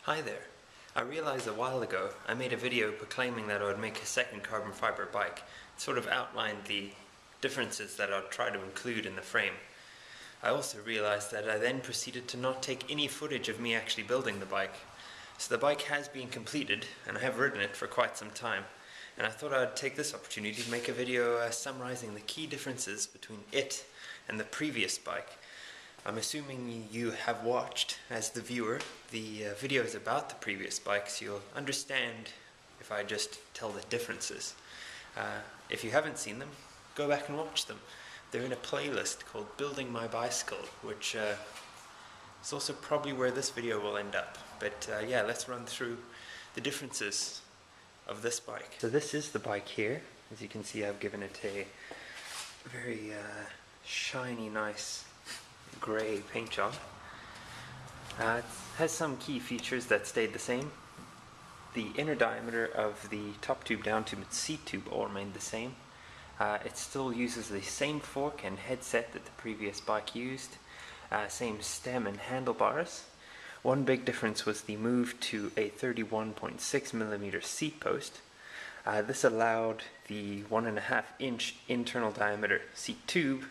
Hi there. I realized a while ago I made a video proclaiming that I would make a second carbon fiber bike. It sort of outlined the differences that I'd try to include in the frame. I also realized that I then proceeded to not take any footage of me actually building the bike. So the bike has been completed and I have ridden it for quite some time. And I thought I'd take this opportunity to make a video summarizing the key differences between it and the previous bike. I'm assuming you have watched, as the viewer, the videos about the previous bikes. You'll understand if I just tell the differences. If you haven't seen them, go back and watch them. They're in a playlist called Building My Bicycle, which is also probably where this video will end up. But yeah, let's run through the differences of this bike. So this is the bike here. As you can see, I've given it a very shiny, nice grey paint job. It has some key features that stayed the same. The inner diameter of the top tube, down tube, and seat tube all remained the same. It still uses the same fork and headset that the previous bike used. Same stem and handlebars. One big difference was the move to a 31.6mm seat post. This allowed the 1.5 inch internal diameter seat tube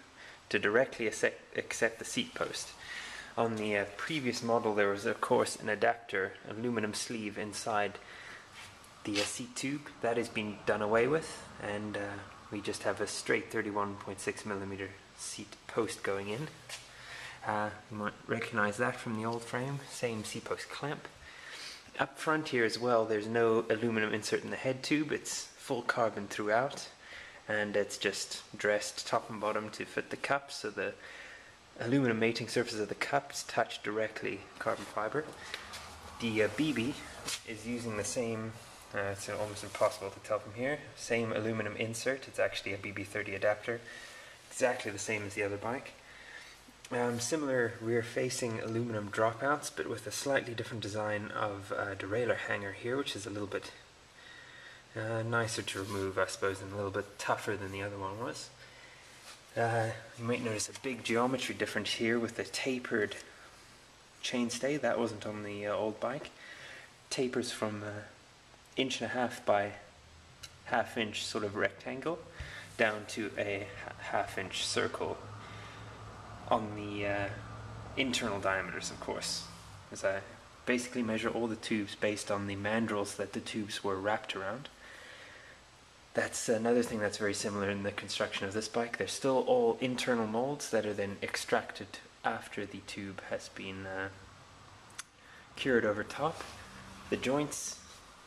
to directly accept the seat post. On the previous model there was of course an adapter, aluminum sleeve inside the seat tube. That has been done away with, and we just have a straight 31.6mm seat post going in. You might recognize that from the old frame, same seat post clamp. Up front here as well, there's no aluminum insert in the head tube, it's full carbon throughout, and it's just dressed top and bottom to fit the cups, so the aluminum mating surfaces of the cups touch directly carbon fiber. The BB is using the same, it's almost impossible to tell from here, same aluminum insert. It's actually a BB30 adapter, exactly the same as the other bike. Similar rear-facing aluminum dropouts, but with a slightly different design of derailleur hanger here, which is a little bit nicer to remove, I suppose, and a little bit tougher than the other one was. You might notice a big geometry difference here with the tapered chainstay. That wasn't on the old bike. Tapers from 1.5 by 1/2 inch sort of rectangle down to a 1/2 inch circle on the internal diameters, of course, as I basically measure all the tubes based on the mandrels that the tubes were wrapped around. That's another thing that's very similar in the construction of this bike. They're still all internal molds that are then extracted after the tube has been cured over top. The joints,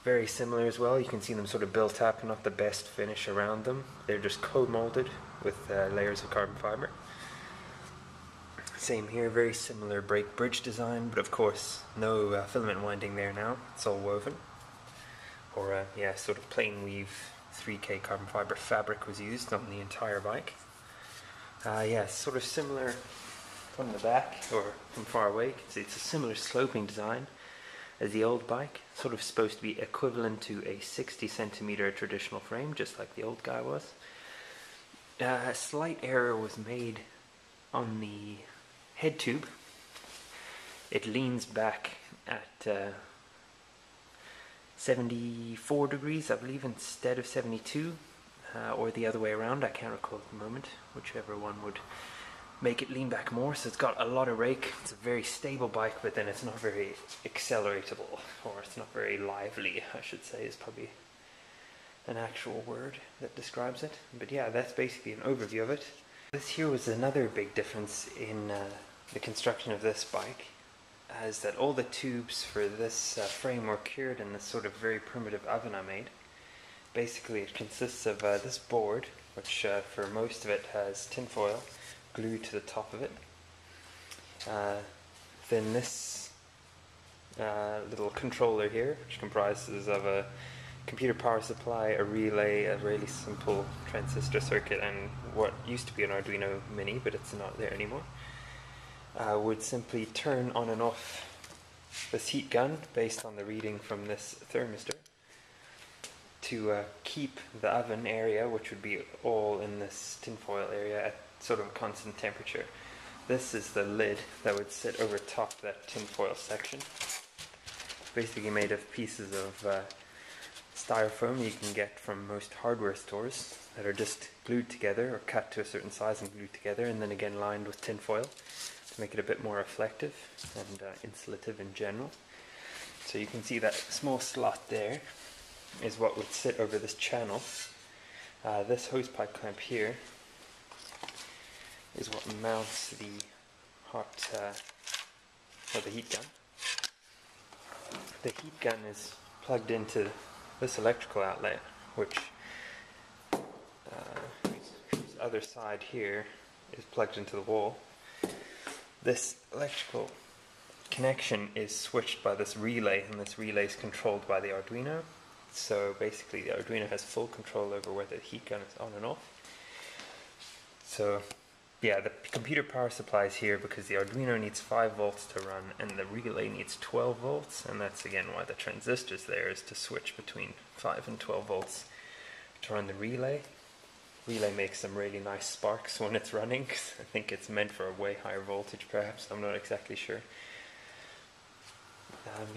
very similar as well. You can see them sort of built up, not the best finish around them. They're just co-molded with layers of carbon fiber. Same here, very similar brake bridge design, but of course no filament winding there now. It's all woven. Or yeah, sort of plain weave 3K carbon fiber fabric was used on the entire bike. Yeah, sort of similar from the back or from far away. You can see it's a similar sloping design as the old bike. Sort of supposed to be equivalent to a 60cm traditional frame, just like the old guy was. A slight error was made on the head tube. It leans back at 74 degrees, I believe, instead of 72, or the other way around. I can't recall at the moment, whichever one would make it lean back more. So it's got a lot of rake. It's a very stable bike, but then it's not very acceleratable, or it's not very lively, I should say, is probably an actual word that describes it. But yeah, that's basically an overview of it. This here was another big difference in the construction of this bike, as that all the tubes for this frame were cured in this sort of very primitive oven I made. Basically it consists of this board, which for most of it has tinfoil glued to the top of it. Then this little controller here, which comprises of a computer power supply, a relay, a really simple transistor circuit, and what used to be an Arduino Mini, but it's not there anymore, would simply turn on and off this heat gun based on the reading from this thermistor to keep the oven area, which would be all in this tinfoil area, at sort of a constant temperature. This is the lid that would sit over top that tinfoil section. basically made of pieces of styrofoam you can get from most hardware stores that are just glued together or cut to a certain size and glued together, and then again lined with tin foil to make it a bit more reflective and insulative in general. So you can see that small slot there is what would sit over this channel. This hosepipe clamp here is what mounts the the heat gun. The heat gun is plugged into this electrical outlet, which whose other side here is plugged into the wall. This electrical connection is switched by this relay, and this relay is controlled by the Arduino. So basically the Arduino has full control over whether the heat gun is on and off. So yeah, the computer power supply is here because the Arduino needs 5 volts to run and the relay needs 12 volts, and that's again why the transistor's there, is to switch between 5 and 12 volts to run the relay. Relay makes some really nice sparks when it's running, 'cause I think it's meant for a way higher voltage perhaps, I'm not exactly sure.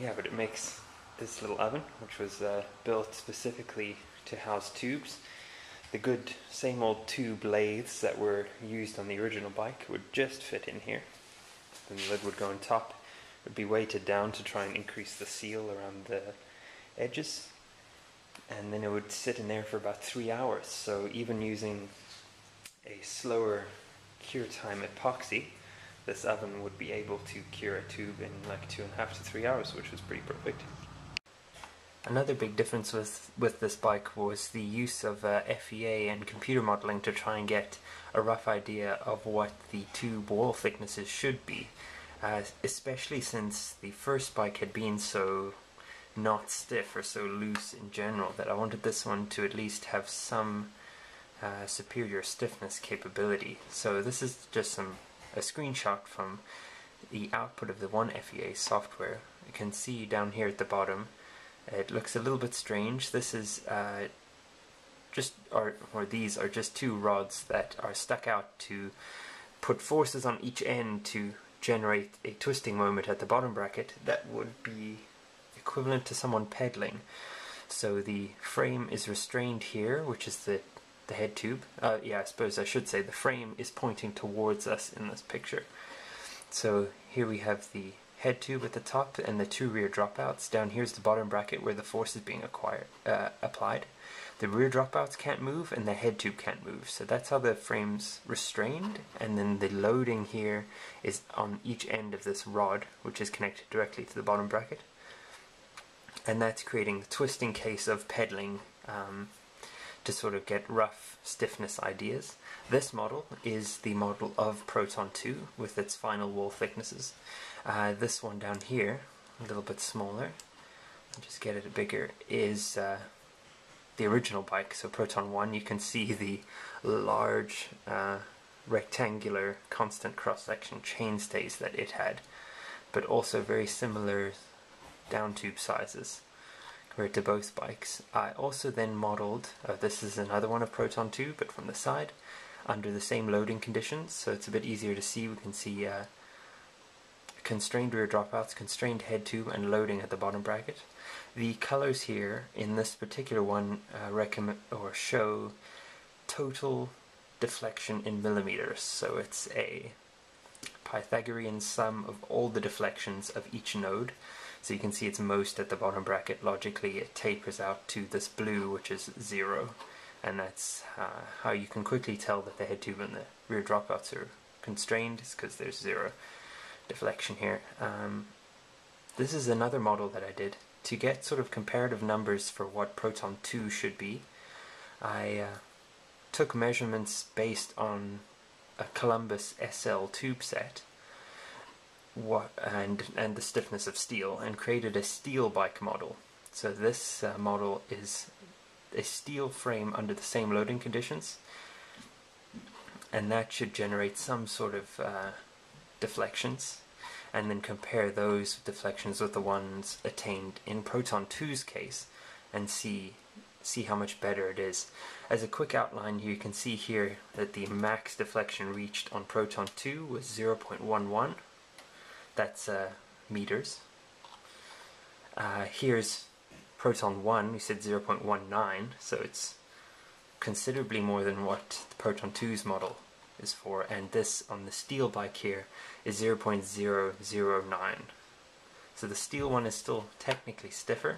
Yeah, but it makes this little oven, which was built specifically to house tubes. The good same old tube lathes that were used on the original bike would just fit in here. Then the lid would go on top. It would be weighted down to try and increase the seal around the edges. And then it would sit in there for about 3 hours. So even using a slower cure time epoxy, this oven would be able to cure a tube in like 2.5 to 3 hours, which was pretty perfect. Another big difference with this bike was the use of FEA and computer modeling to try and get a rough idea of what the tube wall thicknesses should be, especially since the first bike had been so not stiff or so loose in general, that I wanted this one to at least have some superior stiffness capability. So this is just a screenshot from the output of the one FEA software. You can see down here at the bottom it looks a little bit strange. This is these are just 2 rods that are stuck out to put forces on each end to generate a twisting moment at the bottom bracket that would be equivalent to someone pedaling. So the frame is restrained here, which is the head tube. Yeah, I suppose I should say the frame is pointing towards us in this picture. So here we have the head tube at the top and the 2 rear dropouts. Down here's the bottom bracket where the force is being applied. The rear dropouts can't move and the head tube can't move, so that's how the frame's restrained, and then the loading here is on each end of this rod, which is connected directly to the bottom bracket, and that's creating the twisting case of pedaling to sort of get rough stiffness ideas. This model is the model of Proton 2 with its final wall thicknesses. This one down here, a little bit smaller, I'll just get it bigger, is the original bike. So Proton 1, you can see the large rectangular constant cross-section chainstays that it had, but also very similar down tube sizes compared to both bikes. I also then modeled, this is another one of Proton 2 but from the side, under the same loading conditions, so it's a bit easier to see. We can see constrained rear dropouts, constrained head tube, and loading at the bottom bracket. The colors here in this particular one show total deflection in millimeters, so it's a Pythagorean sum of all the deflections of each node. So you can see it's most at the bottom bracket. Logically it tapers out to this blue, which is 0, and that's how you can quickly tell that the head tube and the rear dropouts are constrained, is because there's 0 deflection here. This is another model that I did to get sort of comparative numbers for what Proton 2 should be. I took measurements based on a Columbus SL tube set and the stiffness of steel, and created a steel bike model. So this model is a steel frame under the same loading conditions, and that should generate some sort of deflections, and then compare those deflections with the ones attained in Proton 2's case and see how much better it is. As a quick outline, you can see here that the max deflection reached on Proton 2 was 0.11. That's meters. Here's Proton 1, we said 0.19, so it's considerably more than what the Proton 2's model is for, and this on the steel bike here is 0.009. So the steel one is still technically stiffer.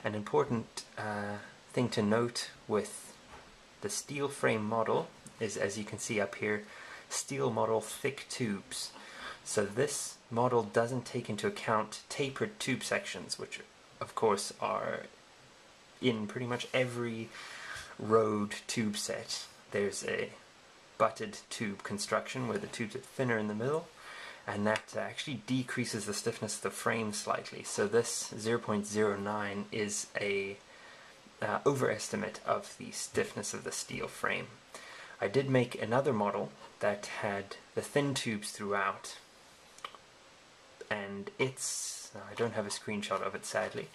An important thing to note with the steel frame model is, as you can see up here, steel model thick tubes. So this model doesn't take into account tapered tube sections, which of course are in pretty much every road tube set. There's a butted tube construction where the tubes are thinner in the middle, and that actually decreases the stiffness of the frame slightly. So this 0.09 is a overestimate of the stiffness of the steel frame. I did make another model that had the thin tubes throughout, and I don't have a screenshot of it sadly,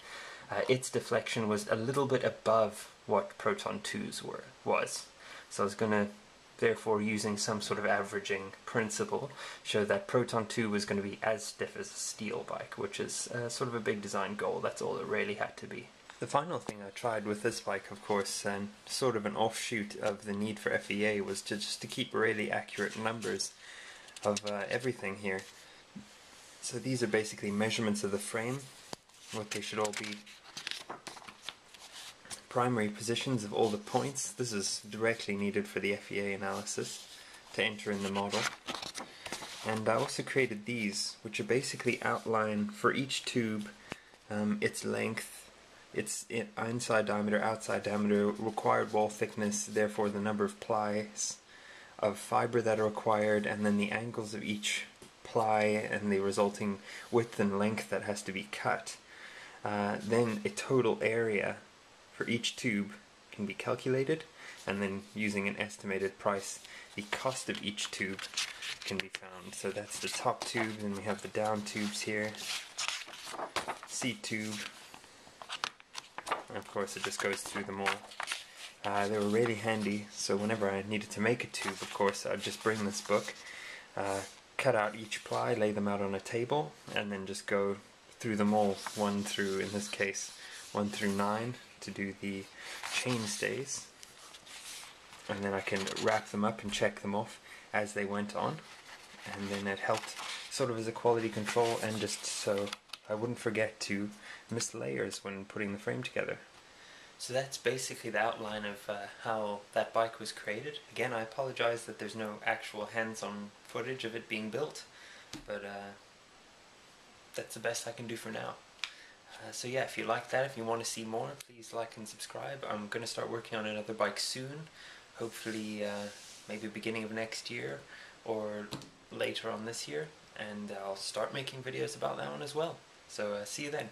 its deflection was a little bit above what Proton 2's was. So I was going to, therefore, using some sort of averaging principle, show that Proton 2 was going to be as stiff as a steel bike, which is sort of a big design goal. That's all it really had to be. The final thing I tried with this bike, of course, and sort of an offshoot of the need for FEA, was just to keep really accurate numbers of everything here. So these are basically measurements of the frame, what they should all be. Primary positions of all the points. This is directly needed for the FEA analysis to enter in the model. And I also created these, which are basically outline for each tube, its length, its inside diameter, outside diameter, required wall thickness, therefore the number of plies of fiber that are required, and then the angles of each ply and the resulting width and length that has to be cut. Then a total area for each tube can be calculated, and then using an estimated price, the cost of each tube can be found. So that's the top tube, and we have the down tubes here, C tube, and of course it just goes through them all. They were really handy, so whenever I needed to make a tube, of course, I'd just bring this book, cut out each ply, lay them out on a table, and then just go through them all, one through, in this case, 1 through 9, to do the chain stays, and then I can wrap them up and check them off as they went on, and then it helped sort of as a quality control, and just so I wouldn't forget to miss layers when putting the frame together. So that's basically the outline of how that bike was created. Again, I apologize that there's no actual hands-on footage of it being built, but that's the best I can do for now. So yeah, if you like that, if you want to see more, please like and subscribe. I'm going to start working on another bike soon, hopefully maybe beginning of next year or later on this year, and I'll start making videos about that one as well. So see you then.